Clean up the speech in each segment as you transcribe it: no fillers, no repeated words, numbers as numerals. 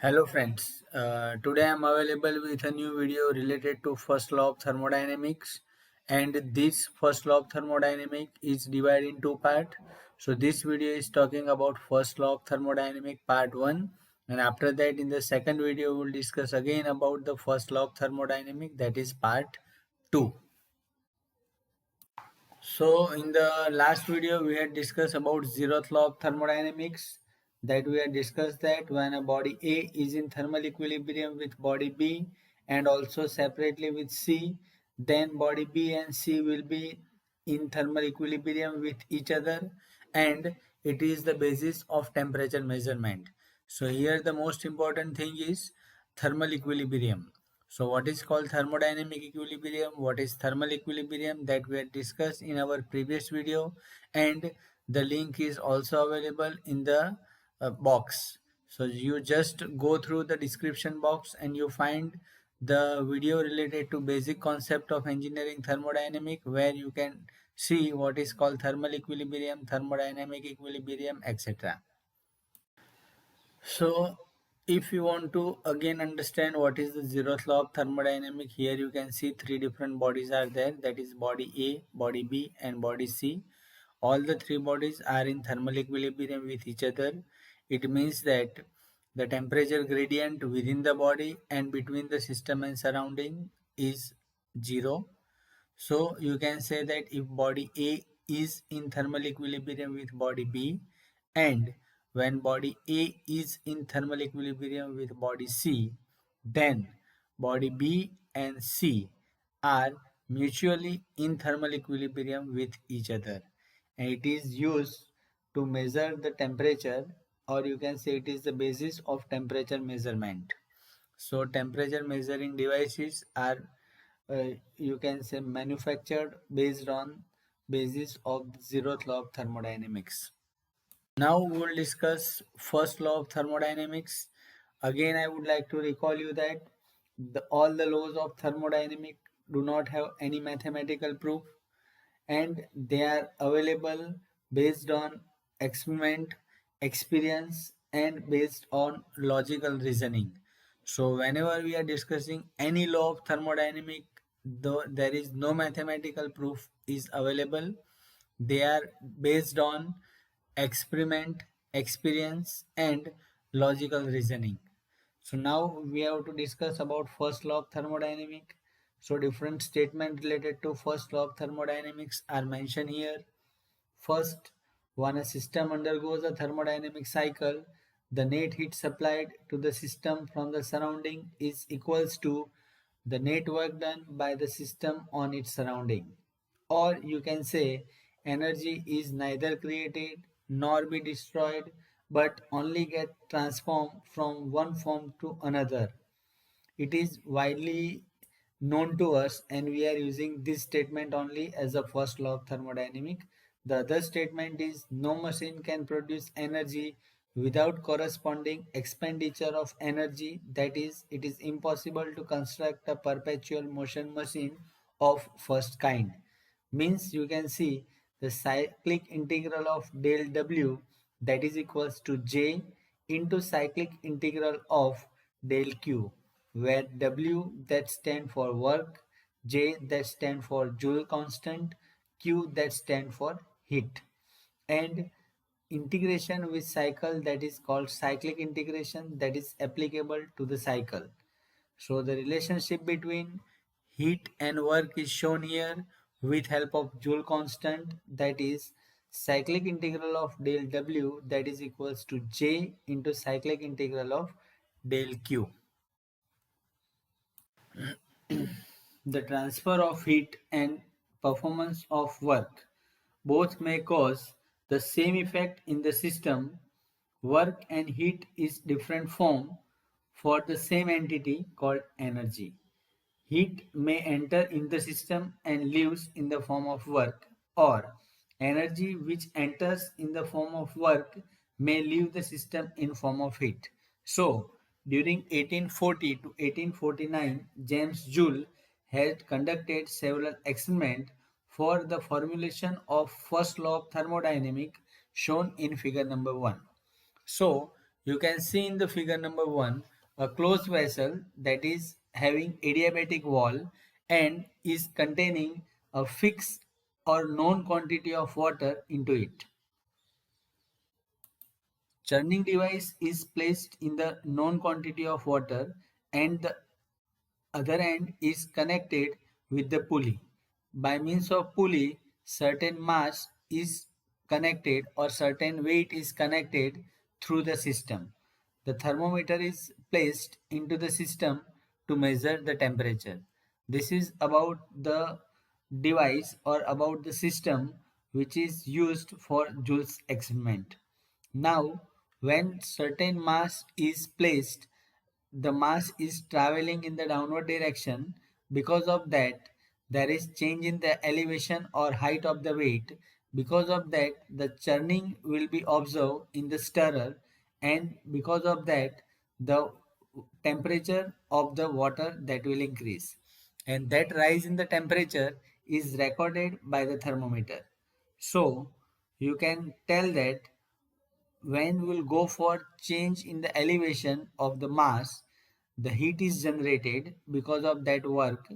Hello friends, today I am available with a new video related to first law of thermodynamics, and this first law of thermodynamics is divided in two parts. So this video is talking about first law of thermodynamics part 1, and after that in the second video we will discuss again about the first law of thermodynamics, that is part 2. So in the last video we had discussed about zeroth law of thermodynamics, that we had discussed that when a body A is in thermal equilibrium with body B and also separately with C, then body B and C will be in thermal equilibrium with each other, and it is the basis of temperature measurement. So here the most important thing is thermal equilibrium. So what is called thermodynamic equilibrium, what is thermal equilibrium, that we had discussed in our previous video, and the link is also available in the box. So you just go through the description box and you find the video related to basic concept of engineering thermodynamic, where you can see what is called thermal equilibrium, thermodynamic equilibrium, etc. So if you want to again understand what is the zeroth law of thermodynamics, here you can see three different bodies are there, that is body A, body B and body C. All the three bodies are in thermal equilibrium with each other. It means that the temperature gradient within the body and between the system and surrounding is zero. So you can say that if body A is in thermal equilibrium with body B, and when body A is in thermal equilibrium with body C, then body B and C are mutually in thermal equilibrium with each other, and it is used to measure the temperature, or you can say it is the basis of temperature measurement. So temperature measuring devices are you can say manufactured based on basis of zeroth law of thermodynamics. Now we will discuss first law of thermodynamics. Again, I would like to recall you that all the laws of thermodynamics do not have any mathematical proof, and they are available based on experiment, experience, and based on logical reasoning. So whenever we are discussing any law of thermodynamics, though there is no mathematical proof is available, they are based on experiment, experience, and logical reasoning. So now we have to discuss about first law of thermodynamics. So different statements related to first law of thermodynamics are mentioned here. First, when a system undergoes a thermodynamic cycle, the net heat supplied to the system from the surrounding is equals to the net work done by the system on its surrounding. Or you can say energy is neither created nor be destroyed, but only get transformed from one form to another. It is widely known to us, and we are using this statement only as a first law of thermodynamics. The other statement is no machine can produce energy without corresponding expenditure of energy. That is, it is impossible to construct a perpetual motion machine of first kind. Means you can see the cyclic integral of del W, that is equals to J into cyclic integral of del Q, where W that stand for work, J that stand for Joule constant, Q that stand for heat, and integration with cycle, that is called cyclic integration, that is applicable to the cycle. So the relationship between heat and work is shown here with help of Joule constant, that is cyclic integral of del W, that is equals to J into cyclic integral of del Q. The transfer of heat and performance of work both may cause the same effect in the system. Work and heat is different form for the same entity called energy. Heat may enter in the system and leaves in the form of work, or energy which enters in the form of work may leave the system in form of heat. So, during 1840 to 1849, James Joule had conducted several experiments for the formulation of first law of thermodynamics shown in figure number 1. So, you can see in the figure number 1 a closed vessel that is having adiabatic wall and is containing a fixed or known quantity of water into it. Churning device is placed in the known quantity of water and the other end is connected with the pulley. By means of pulley, certain mass is connected or certain weight is connected through the system. The thermometer is placed into the system to measure the temperature. This is about the device or about the system which is used for Joule's experiment. Now, when certain mass is placed, the mass is traveling in the downward direction. Because of that, there is change in the elevation or height of the weight. Because of that, the churning will be observed in the stirrer, and because of that, the temperature of the water that will increase, and that rise in the temperature is recorded by the thermometer. So you can tell that when we'll go for change in the elevation of the mass, the heat is generated because of that work.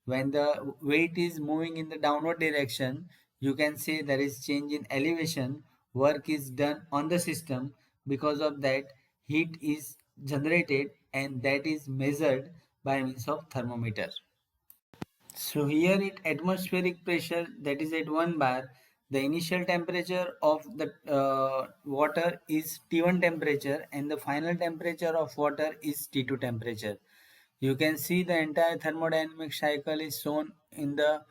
When the weight is moving in the downward direction, you can say there is change in elevation. Work is done on the system. Because of that, heat is generated and that is measured by means of thermometer. So here at atmospheric pressure that is at 1 bar, the initial temperature of the water is T1 temperature and the final temperature of water is T2 temperature. You can see the entire thermodynamic cycle is shown in the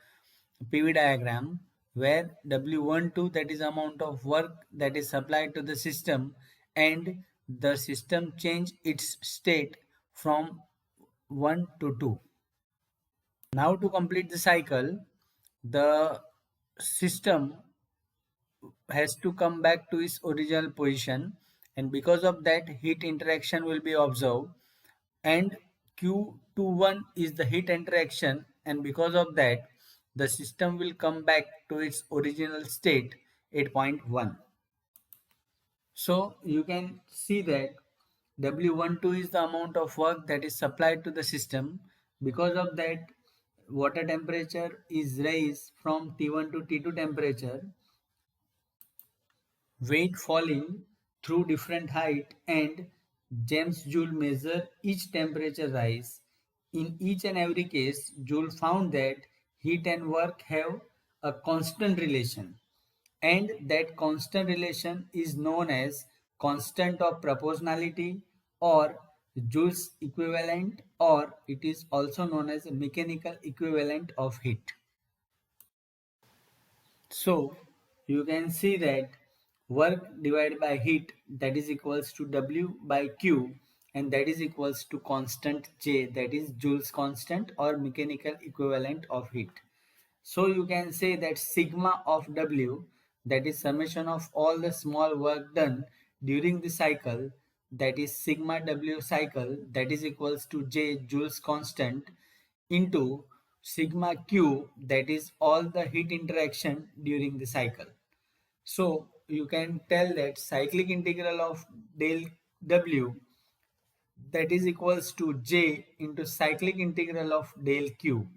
PV diagram, where W12 that is amount of work that is supplied to the system, and the system change its state from 1 to 2. Now to complete the cycle, the system has to come back to its original position, and because of that heat interaction will be observed, and Q21 is the heat interaction, and because of that the system will come back to its original state at point 1. So you can see that W12 is the amount of work that is supplied to the system. Because of that, water temperature is raised from T1 to T2 temperature, weight falling through different height, and James Joule measure each temperature rise. In each and every case, Joule found that heat and work have a constant relation, and that constant relation is known as constant of proportionality or Joule's equivalent, or it is also known as mechanical equivalent of heat. So you can see that work divided by heat that is equals to W by Q, and that is equals to constant J, that is Joule's constant or mechanical equivalent of heat. So you can say that sigma of W, that is summation of all the small work done during the cycle, that is sigma W cycle, that is equals to J Joule's constant into sigma Q, that is all the heat interaction during the cycle. So you can tell that cyclic integral of del W, that is equals to J into cyclic integral of del Q.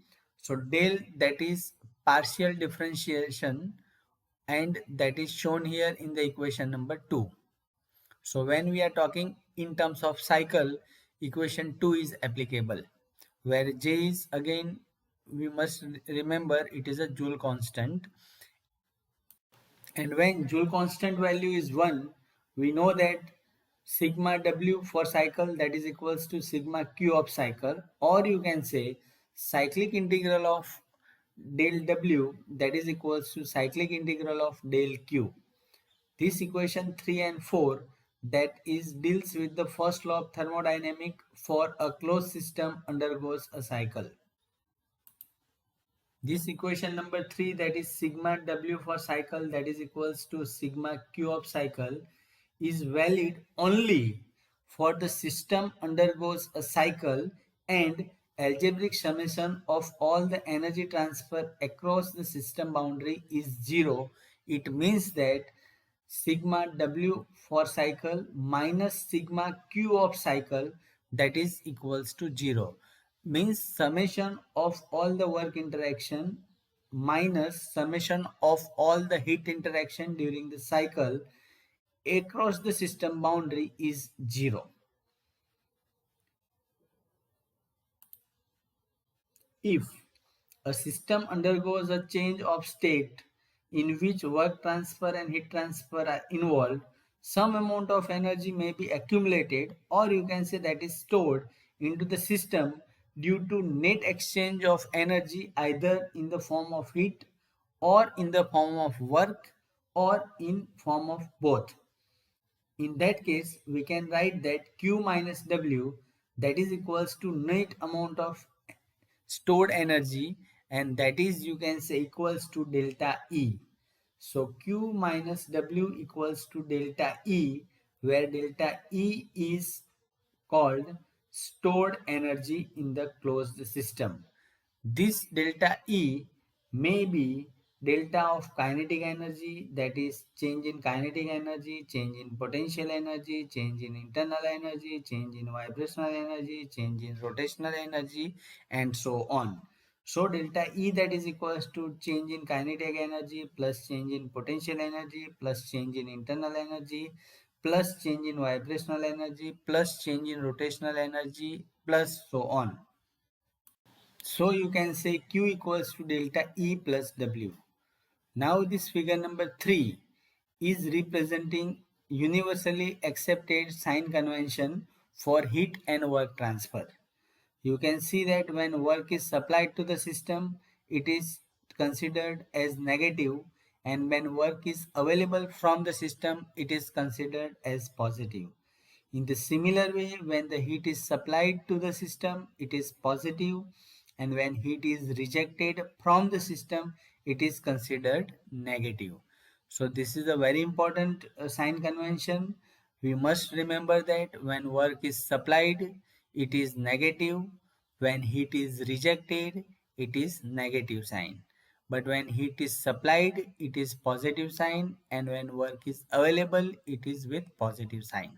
So del, that is partial differentiation, and that is shown here in the equation number 2. So when we are talking in terms of cycle, equation 2 is applicable, where J is, again we must remember, it is a Joule constant, and when Joule constant value is 1, we know that sigma W for cycle that is equals to sigma Q of cycle, or you can say cyclic integral of del W that is equals to cyclic integral of del Q. This equation 3 and 4 that is deals with the first law of thermodynamic for a closed system undergoes a cycle. This equation number 3, that is sigma W for cycle that is equals to sigma Q of cycle, is valid only for the system undergoes a cycle and algebraic summation of all the energy transfer across the system boundary is 0. It means that sigma W for cycle minus sigma Q of cycle that is equals to 0. Means summation of all the work interaction minus summation of all the heat interaction during the cycle across the system boundary is 0. If a system undergoes a change of state in which work transfer and heat transfer are involved, some amount of energy may be accumulated, or you can say that is stored into the system due to net exchange of energy either in the form of heat or in the form of work or in form of both. In that case, we can write that Q minus W, that is equals to net amount of stored energy, and that is you can say equals to delta E. So Q minus W equals to delta E, where delta E is called stored energy in the closed system. This delta E may be delta of kinetic energy, that is change in kinetic energy, change in potential energy, change in internal energy, change in vibrational energy, change in rotational energy, and so on. So delta E, that is equals to change in kinetic energy plus change in potential energy plus change in internal energy plus change in vibrational energy plus change in rotational energy plus so on. So you can say Q equals to delta E plus W. Now this figure number 3 is representing universally accepted sign convention for heat and work transfer. You can see that when work is supplied to the system, it is considered as negative, and when work is available from the system, it is considered as positive. In the similar way, when the heat is supplied to the system, it is positive, and when heat is rejected from the system, it is considered negative. So this is a very important sign convention. We must remember that when work is supplied, it is negative. When heat is rejected, it is negative sign. But when heat is supplied, it is positive sign, and when work is available, it is with positive sign.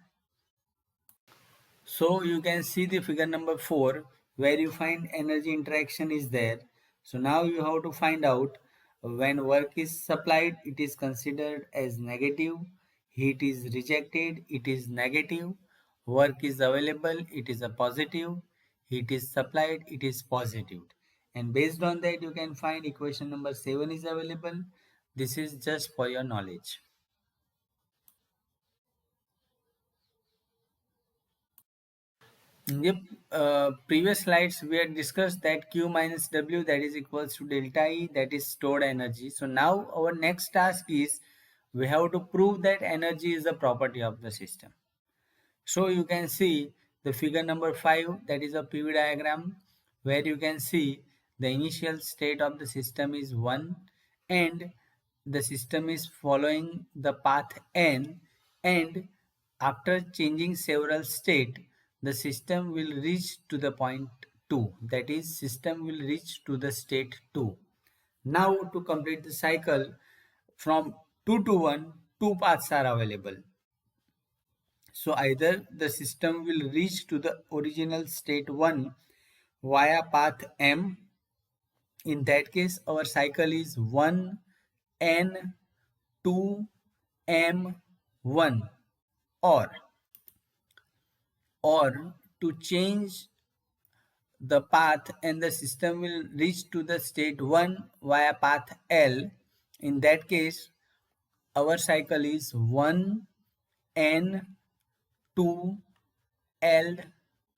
So you can see the figure number 4 where you find energy interaction is there. So now you have to find out when work is supplied, it is considered as negative, heat is rejected, it is negative, work is available, it is a positive, heat is supplied, it is positive. And based on that, you can find equation number 7 is available. This is just for your knowledge. Yep. Previous slides we had discussed that Q minus W, that is equals to delta E, that is stored energy. So now our next task is we have to prove that energy is a property of the system. So you can see the figure number 5, that is a PV diagram where you can see the initial state of the system is 1 and the system is following the path N, and after changing several state the system will reach to the point 2, that is system will reach to the state 2. Now to complete the cycle from 2 to 1, two paths are available. So either the system will reach to the original state 1 via path M. In that case, our cycle is 1 N 2 M 1, or to change the path and the system will reach to the state 1 via path L. In that case, our cycle is 1 N 2 L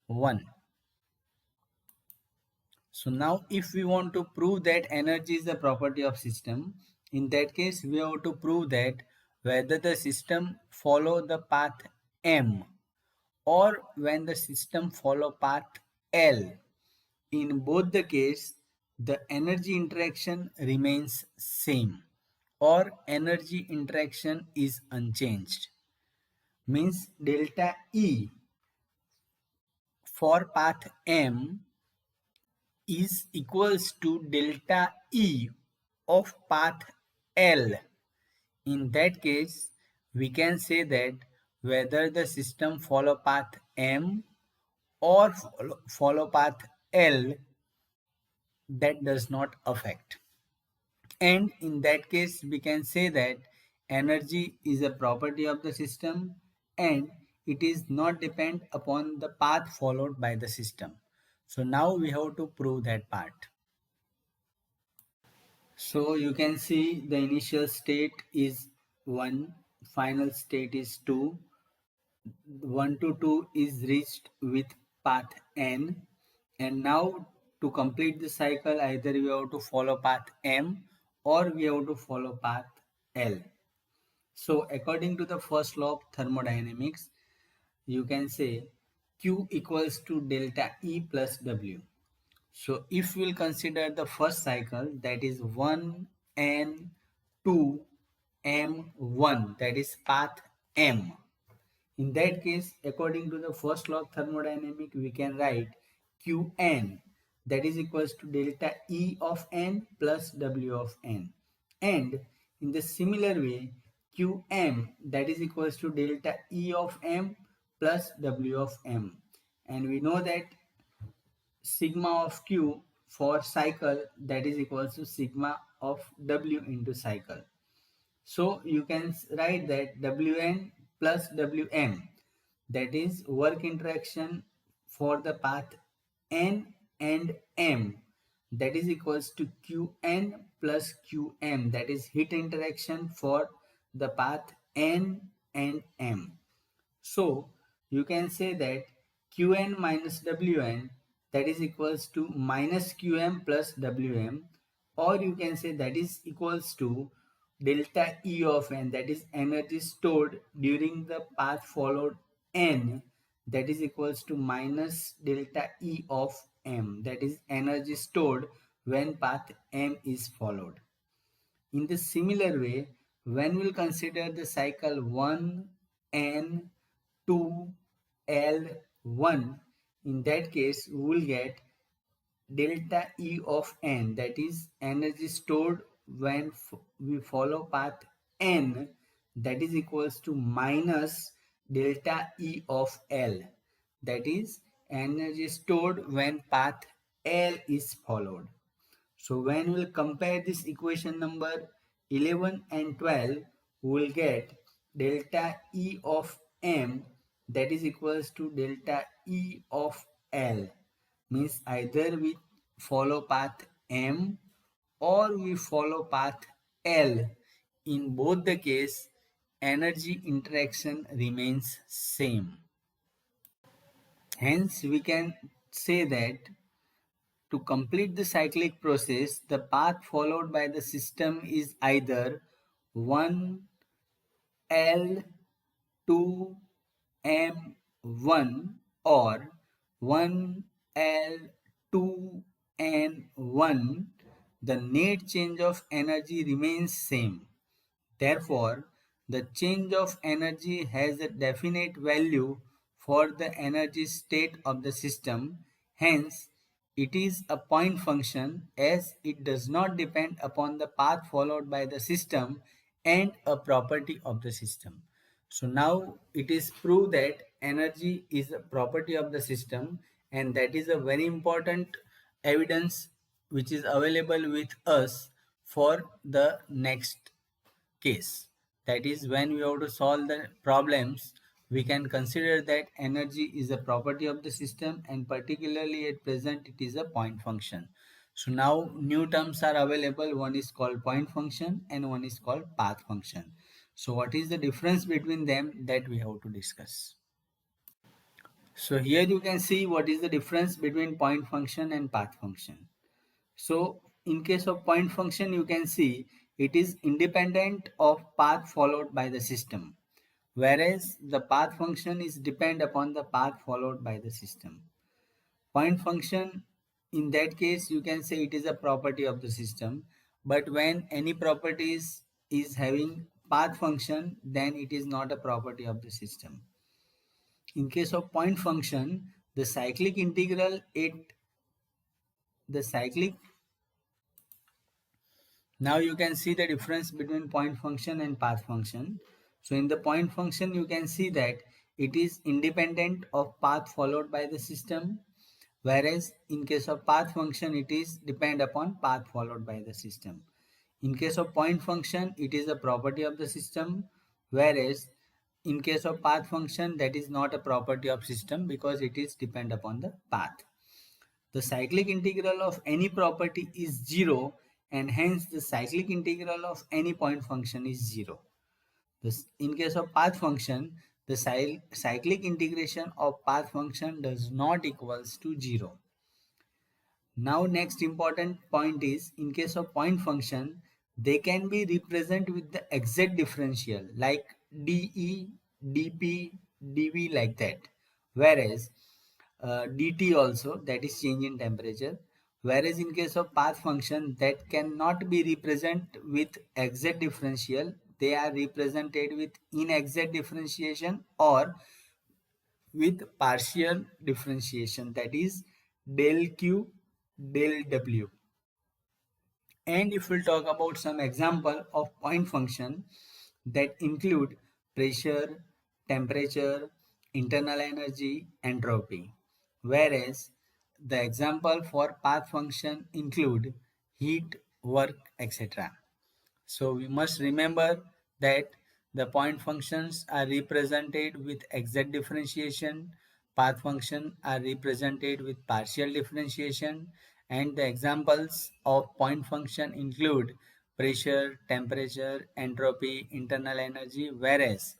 1. So now if we want to prove that energy is the property of system, in that case we have to prove that whether the system follow the path M or when the system follow path L. In both the case, the energy interaction remains same or energy interaction is unchanged. Means delta E for path M is equals to delta E of path L. In that case, we can say that whether the system follow path M or follow path L, that does not affect. And in that case, we can say that energy is a property of the system and it is not depend upon the path followed by the system. So now we have to prove that part. So you can see the initial state is 1, final state is 2, 1 to 2 is reached with path N, and now to complete the cycle either we have to follow path M or we have to follow path L. So according to the first law of thermodynamics, you can say Q equals to delta E plus W. So if we'll consider the first cycle, that is 1 N 2 M 1, that is path M. In that case, according to the first law of thermodynamics, we can write Qn, that is equals to delta E of n plus W of n. And in the similar way, Qm, that is equals to delta E of m plus W of m. And we know that sigma of Q for cycle, that is equals to sigma of W into cycle. So you can write that Wn plus Wm, that is work interaction for the path N and M, that is equals to Qn plus Qm, that is heat interaction for the path N and M. So you can say that Qn minus Wn, that is equals to minus Qm plus Wm, or you can say that is equals to delta E of n, that is energy stored during the path followed n, that is equals to minus delta E of m, that is energy stored when path m is followed. In the similar way, when we'll consider the cycle 1 n 2 L 1, in that case we will get delta E of n, that is energy stored when we follow path n, that is equals to minus delta E of L, that is energy stored when path L is followed. So when we'll compare this equation number 11 and 12, we'll get delta E of m, that is equals to delta E of L. Means either we follow path M or we follow path L. In both the case, energy interaction remains same. Hence, we can say that to complete the cyclic process, the path followed by the system is either 1 L 2 M 1 or 1 L 2 N 1. The net change of energy remains same. Therefore, the change of energy has a definite value for the energy state of the system. Hence, it is a point function as it does not depend upon the path followed by the system and a property of the system. So now it is proved that energy is a property of the system, and that is a very important evidence which is available with us for the next case. That is, when we have to solve the problems, we can consider that energy is a property of the system, and particularly at present it is a point function. So now new terms are available. One is called point function and one is called path function. So what is the difference between them, that we have to discuss. So here you can see what is the difference between point function and path function. So in case of point function, you can see it is independent of path followed by the system, whereas the path function is depend upon the path followed by the system. Point function, in that case, you can say it is a property of the system, but when any properties is having path function, then it is not a property of the system. In case of point function, the cyclic integral, the cyclic now you can see the difference between point function and path function. So in the point function, you can see that it is independent of path followed by the system, whereas in case of path function it is depend upon path followed by the system. In case of point function it is a property of the system, whereas in case of path function that is not a property of system because it is depend upon the path. The cyclic integral of any property is 0 and hence the cyclic integral of any point function is 0. In case of path function, the cyclic integration of path function does not equals to 0. Now next important point is in case of point function, they can be represented with the exact differential like dE, dP, dV like that. Whereas dt also, that is change in temperature. Whereas in case of path function that cannot be represented with exact differential, they are represented with inexact differentiation or with partial differentiation, that is del q del w. And if we'll talk about some example of point function that include pressure, temperature, internal energy, entropy. Whereas the example for path function include heat, work, etc. So we must remember that the point functions are represented with exact differentiation, path functions are represented with partial differentiation, and the examples of point function include pressure, temperature, entropy, internal energy, whereas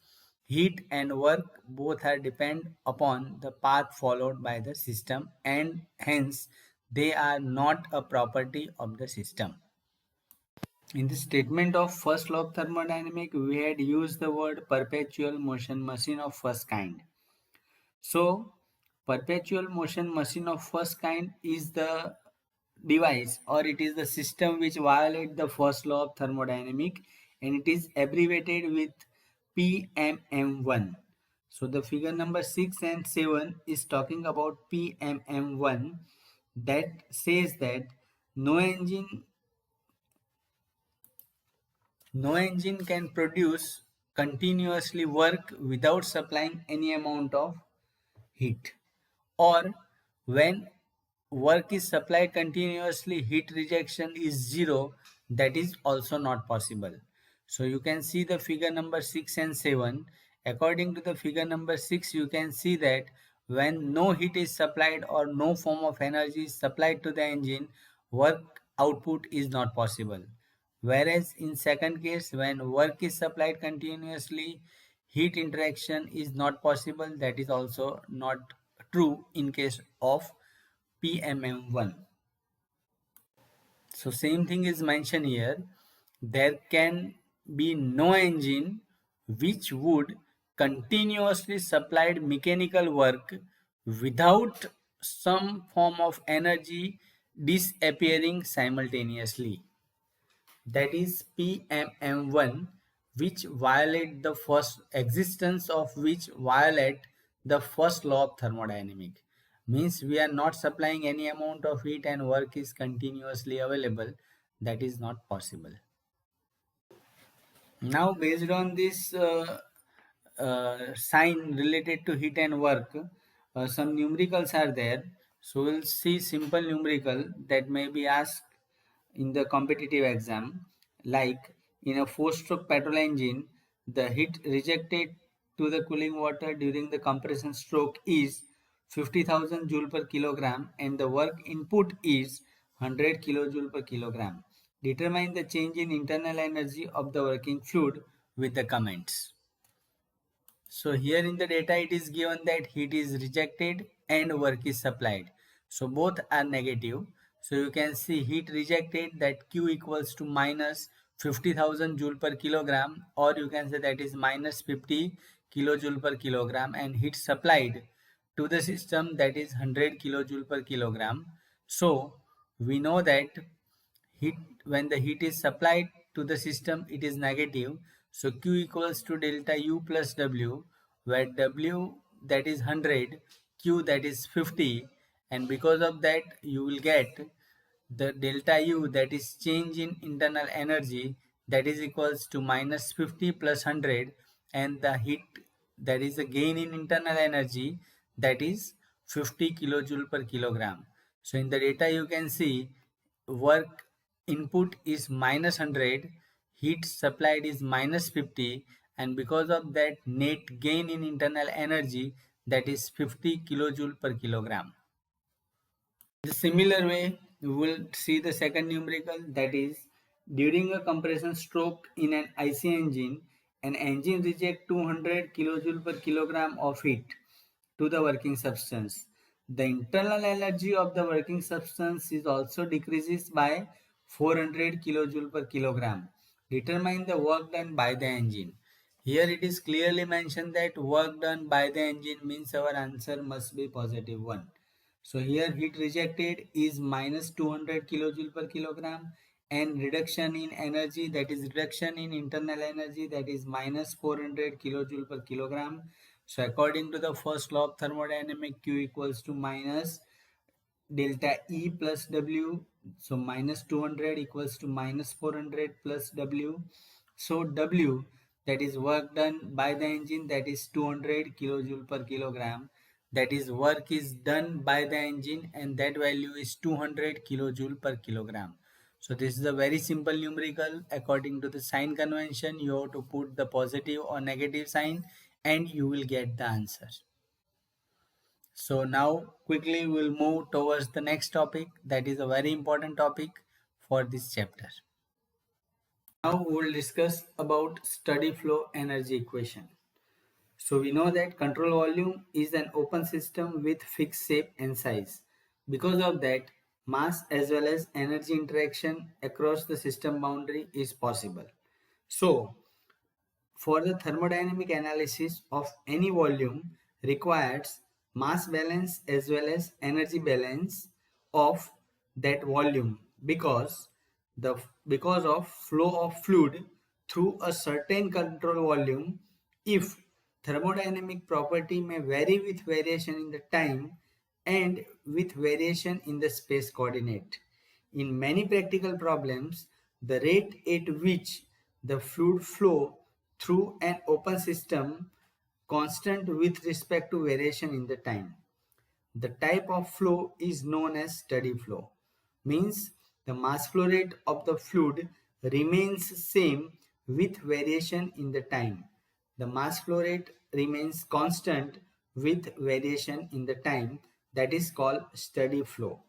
heat and work both are depend upon the path followed by the system and hence they are not a property of the system. In the statement of first law of thermodynamics, we had used the word perpetual motion machine of first kind. So, perpetual motion machine of first kind is the device or it is the system which violate the first law of thermodynamics and it is abbreviated with PMM1. So, the figure number 6 and 7 is talking about PMM1 that says that no engine No engine can produce continuously work without supplying any amount of heat. Or when work is supplied continuously, heat rejection is zero, that is also not possible. So you can see the figure number 6 and 7. According to the figure number 6, you can see that when no heat is supplied or no form of energy is supplied to the engine, work output is not possible. Whereas in second case, when work is supplied continuously, heat interaction is not possible. That is also not true in case of PMM1. So same thing is mentioned here. There can be no engine which would continuously supplied mechanical work without some form of energy disappearing simultaneously. That is PMM1, which violate the first existence of which violate the first law of thermodynamics. Means we are not supplying any amount of heat and work is continuously available. That is not possible. Now based on this sign related to heat and work, some numericals are there. So we'll see simple numerical that may be asked in the competitive exam, like in a four-stroke petrol engine, the heat rejected to the cooling water during the compression stroke is 50,000 joule per kilogram and the work input is 100 kilojoule per kilogram. Determine the change in internal energy of the working fluid with the comments. So here in the data it is given that heat is rejected and work is supplied. So both are negative. So you can see heat rejected, that Q equals to minus 50,000 joule per kilogram, or you can say that is minus 50 kilojoule per kilogram, and heat supplied to the system, that is 100 kilojoule per kilogram. So we know that heat, when the heat is supplied to the system, it is negative. So Q equals to delta U plus W, where W that is 100, Q that is 50, and because of that you will get the delta U, that is change in internal energy, that is equals to minus 50 plus 100, and the heat that is the gain in internal energy, that is 50 kilojoule per kilogram. So in the data you can see work input is minus 100, heat supplied is minus 50, and because of that net gain in internal energy, that is 50 kilojoule per kilogram. The similar way, we will see the second numerical, that is during a compression stroke in an IC engine, an engine rejects 200 kilojoule per kilogram of heat to the working substance. The internal energy of the working substance is also decreases by 400 kilojoule per kilogram. Determine the work done by the engine. Here it is clearly mentioned that work done by the engine means our answer must be positive 1. So here heat rejected is minus 200 kilojoule per kilogram, and reduction in energy, that is reduction in internal energy, that is minus 400 kilojoule per kilogram. So according to the first law of thermodynamic, Q equals to minus delta E plus W. So minus 200 equals to minus 400 plus W. So W, that is work done by the engine, that is 200 kilojoule per kilogram. That is work is done by the engine, and that value is 200 kilojoule per kilogram. So this is a very simple numerical. According to the sign convention, you have to put the positive or negative sign and you will get the answer. So now quickly we'll move towards the next topic, that is a very important topic for this chapter. Now we'll discuss about steady flow energy equation. So we know that control volume is an open system with fixed shape and size. Because of that, mass as well as energy interaction across the system boundary is possible. So for the thermodynamic analysis of any volume requires mass balance as well as energy balance of that volume, because of flow of fluid through a certain control volume. If thermodynamic property may vary with variation in the time and with variation in the space coordinate. In many practical problems, the rate at which the fluid flow through an open system constant with respect to variation in the time. The type of flow is known as steady flow. Means the mass flow rate of the fluid remains same with variation in the time. The mass flow rate remains constant with variation in the time, that is called steady flow.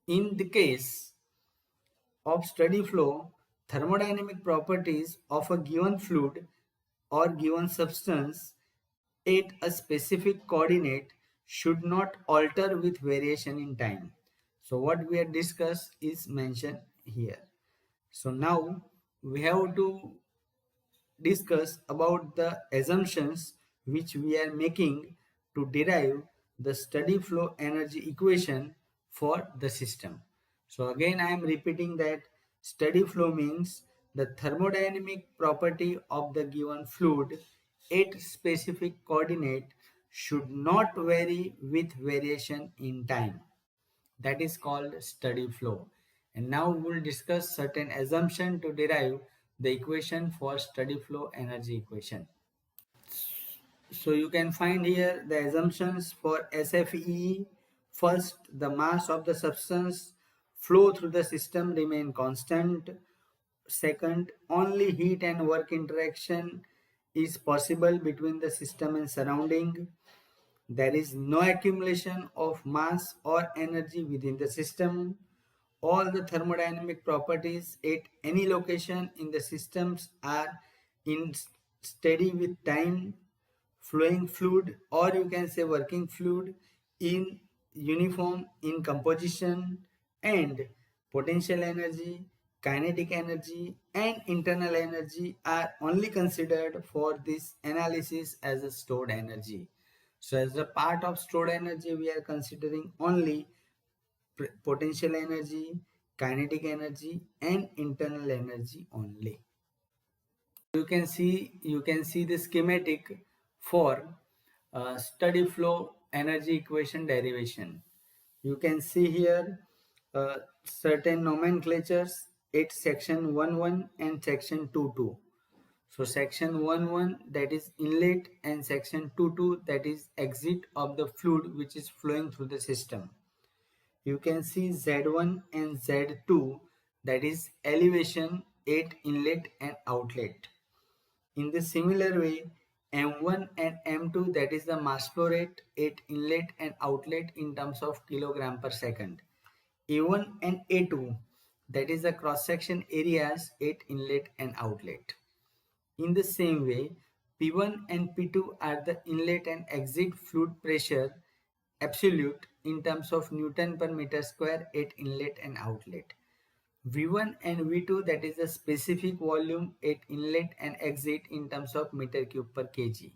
In the case of steady flow, thermodynamic properties of a given fluid or given substance at a specific coordinate should not alter with variation in time. So what we have discussed is mentioned here. So now we have to discuss about the assumptions which we are making to derive the steady flow energy equation for the system. So again I am repeating that steady flow means the thermodynamic property of the given fluid at specific coordinate should not vary with variation in time. That is called steady flow. And now we will discuss certain assumption to derive the equation for steady flow energy equation. So you can find here the assumptions for SFE. First, the mass of the substance flow through the system remain constant. Second, only heat and work interaction is possible between the system and surrounding. There is no accumulation of mass or energy within the system. All the thermodynamic properties at any location in the systems are in steady with time. Flowing fluid, or you can say working fluid, in uniform in composition, and potential energy, kinetic energy and internal energy are only considered for this analysis as a stored energy. So as a part of stored energy, we are considering only potential energy, kinetic energy and internal energy only. You can see the schematic for steady flow energy equation derivation. You can see here certain nomenclatures at section 1.1 and section 2.2. So section 1 that is inlet and section 2 that is exit of the fluid which is flowing through the system. You can see Z1 and Z2 that is elevation at inlet and outlet. In the similar way, M1 and M2 that is the mass flow rate at inlet and outlet in terms of kilogram per second. A1 and A2 that is the cross section areas at inlet and outlet. In the same way, P1 and P2 are the inlet and exit fluid pressure absolute in terms of Newton per meter square at inlet and outlet. V1 and V2 that is the specific volume at inlet and exit in terms of meter cube per kg.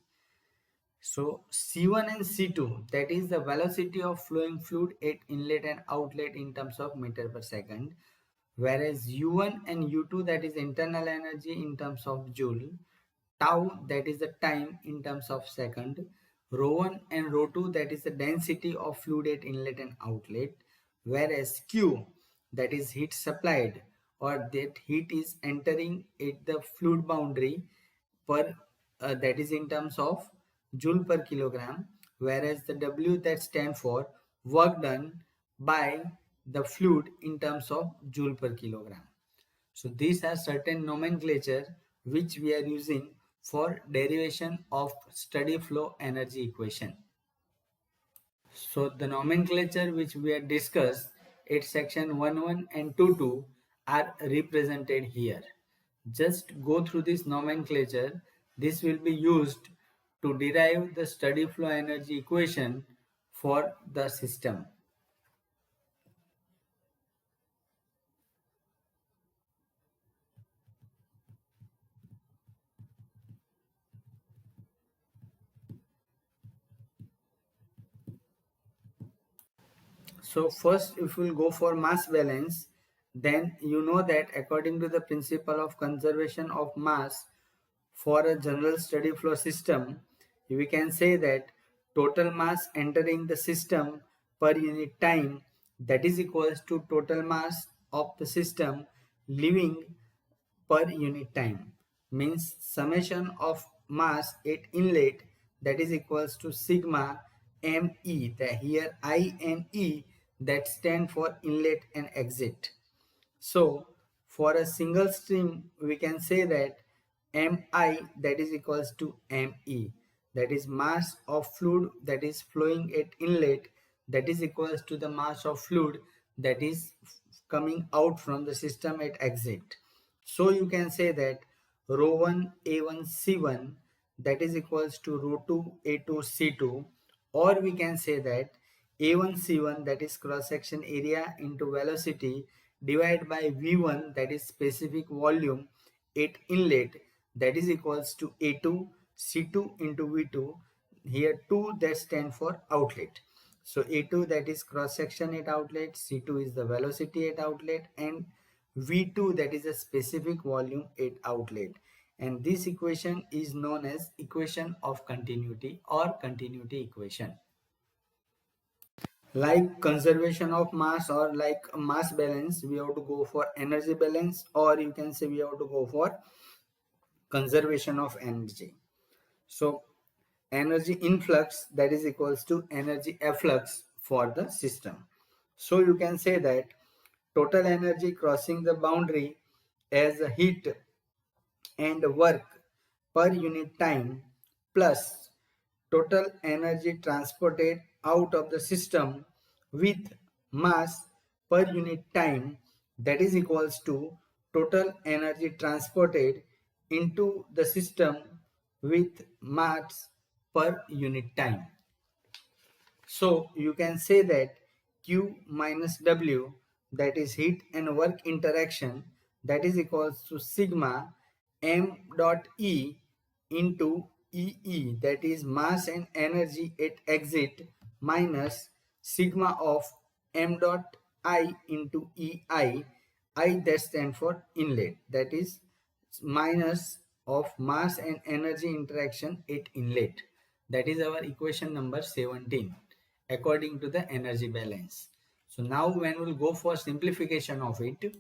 So C1 and C2 that is the velocity of flowing fluid at inlet and outlet in terms of meter per second, whereas U1 and U2 that is internal energy in terms of joule, tau that is the time in terms of second, rho1 and rho2 that is the density of fluid at inlet and outlet, whereas Q that is heat supplied or that heat is entering at the fluid boundary per that is in terms of joule per kilogram, whereas the W that stand for work done by the fluid in terms of joule per kilogram. So these are certain nomenclature which we are using for derivation of steady flow energy equation. So the nomenclature which we have discussed at section 1 and 2 are represented here. Just go through this nomenclature. This will be used to derive the steady flow energy equation for the system. So first if we will go for mass balance, then you know that according to the principle of conservation of mass for a general steady flow system, we can say that total mass entering the system per unit time that is equals to total mass of the system leaving per unit time, means summation of mass at inlet that is equals to sigma me, that here I and E that stand for inlet and exit. So for a single stream we can say that mi that is equals to me, that is mass of fluid that is flowing at inlet that is equals to the mass of fluid that is coming out from the system at exit. So you can say that rho1 a1 c1 that is equals to rho2 a2 c2, or we can say that a1 c1 that is cross section area into velocity divided by v1 that is specific volume at inlet that is equals to a2 c2 into v2, here 2 that stand for outlet. So A2 that is cross section at outlet, C2 is the velocity at outlet, and V2 that is a specific volume at outlet. And this equation is known as equation of continuity or continuity equation. Like conservation of mass or like mass balance, we have to go for energy balance, or you can say we have to go for conservation of energy. So energy influx that is equals to energy efflux for the system. So you can say that total energy crossing the boundary as a heat and work per unit time plus total energy transported out of the system with mass per unit time that is equals to total energy transported into the system with mass per unit time. So you can say that Q minus W that is heat and work interaction that is equals to sigma m dot E into EE that is mass and energy at exit minus sigma of m dot I into EI, I that stand for inlet, that is minus of mass and energy interaction at inlet. That is our equation number 17 according to the energy balance. So now when we'll go for simplification of it,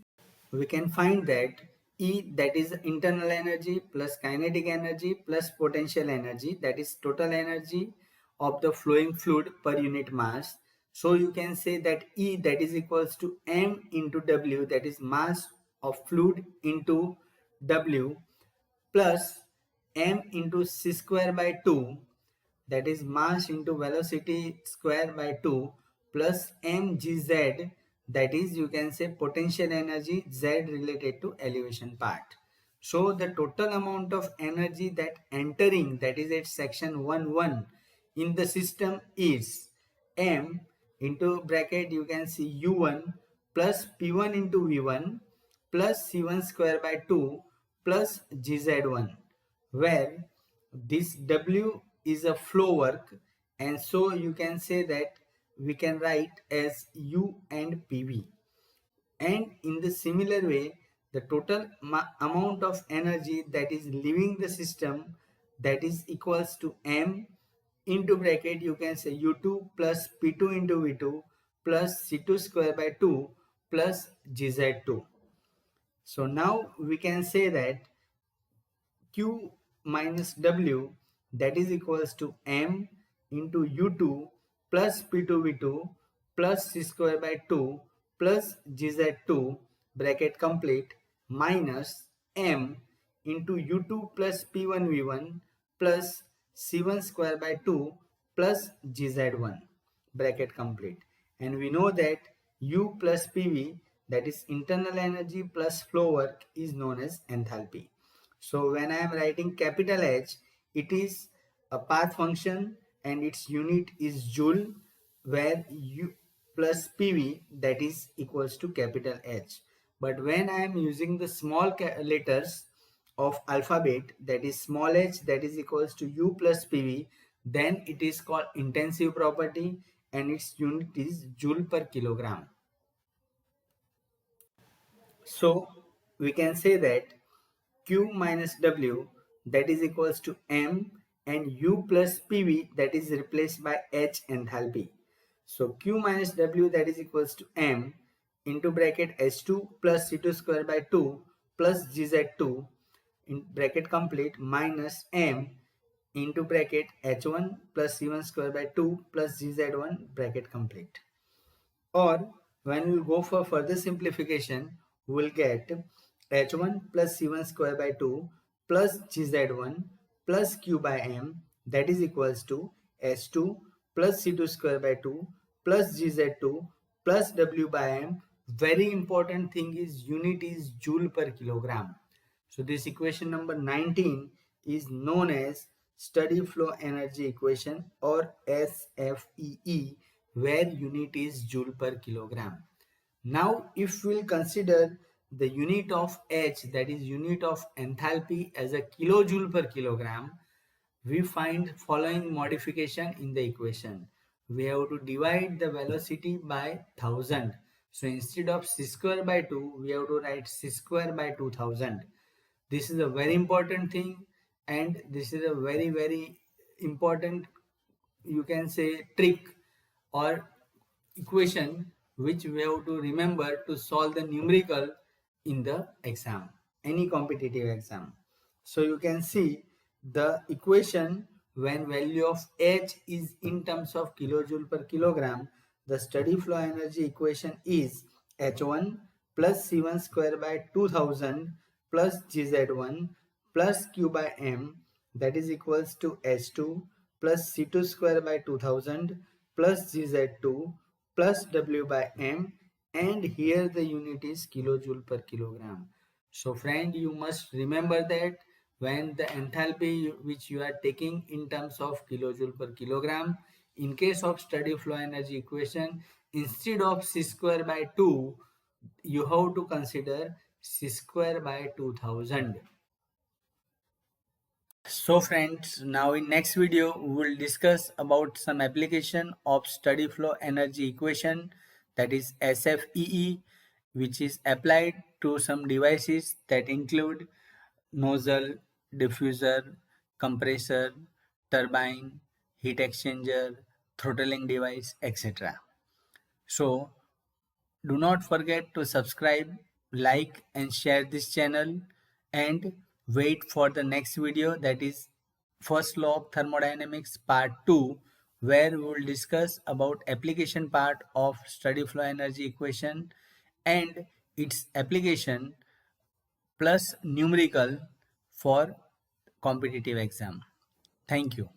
we can find that E, that is internal energy plus kinetic energy plus potential energy, that is total energy of the flowing fluid per unit mass. So you can say that E, that is equals to m into W, that is mass of fluid into W, plus m into c square by 2, that is mass into velocity square by 2, plus mgz, that is you can say potential energy z related to elevation part. So the total amount of energy that entering, that is at section 1 in the system is m into bracket you can see u1 plus p1 into v1 plus c1 square by 2 plus gz1, where this W is a flow work, and so you can say that we can write as U and PV. And in the similar way, the total amount of energy that is leaving the system, that is equals to M into bracket you can say U2 plus P2 into V2 plus C2 square by 2 plus GZ2. So now we can say that Q minus W, that is equals to M into U2 plus P2V2 plus C square by 2 plus GZ2 bracket complete minus M into U2 plus P1V1 plus C1 square by 2 plus GZ1 bracket complete. And we know that U plus PV, that is internal energy plus flow work, is known as enthalpy. So when I am writing capital H, it is a path function and its unit is joule, where U plus PV, that is equals to capital H. But when I am using the small letters of alphabet, that is small h, that is equals to U plus PV, then it is called intensive property and its unit is joule per kilogram. So we can say that Q minus W, that is equals to M, and U plus PV, that is replaced by H enthalpy. So Q minus W, that is equals to M into bracket H2 plus C2 square by 2 plus GZ2 in bracket complete minus M into bracket H1 plus C1 square by 2 plus GZ1 bracket complete. Or when we go for further simplification, we will get h1 plus c1 square by 2 plus gz1 plus q by m, that is equals to h2 plus c2 square by 2 plus gz2 plus w by m. Very important thing is unit is joule per kilogram. So this equation number 19 is known as steady flow energy equation, or SFEE, where unit is joule per kilogram. Now if we'll consider the unit of H, that is unit of enthalpy, as a kilojoule per kilogram, we find following modification in the equation. We have to divide the velocity by 1000. So instead of c square by 2, we have to write c square by 2000. This is a very important thing, and this is a very important, you can say, trick or equation which we have to remember to solve the numerical in the exam, any competitive exam. So you can see the equation when value of H is in terms of kilojoule per kilogram, the steady flow energy equation is H1 plus C1 square by 2000 plus GZ1 plus Q by M, that is equals to H2 plus C2 square by 2000 plus GZ2 plus W by M, and here the unit is kilojoule per kilogram. So friend, you must remember that when the enthalpy which you are taking in terms of kilojoule per kilogram, in case of steady flow energy equation, instead of c square by 2, you have to consider c square by 2000. So friends, now in next video we will discuss about some application of steady flow energy equation, that is SFEE, which is applied to some devices that include nozzle, diffuser, compressor, turbine, heat exchanger, throttling device, etc. So do not forget to subscribe like and share this channel, and wait for the next video, that is first law of thermodynamics part 2, where we will discuss about application part of steady flow energy equation and its application plus numerical for competitive exam. Thank you.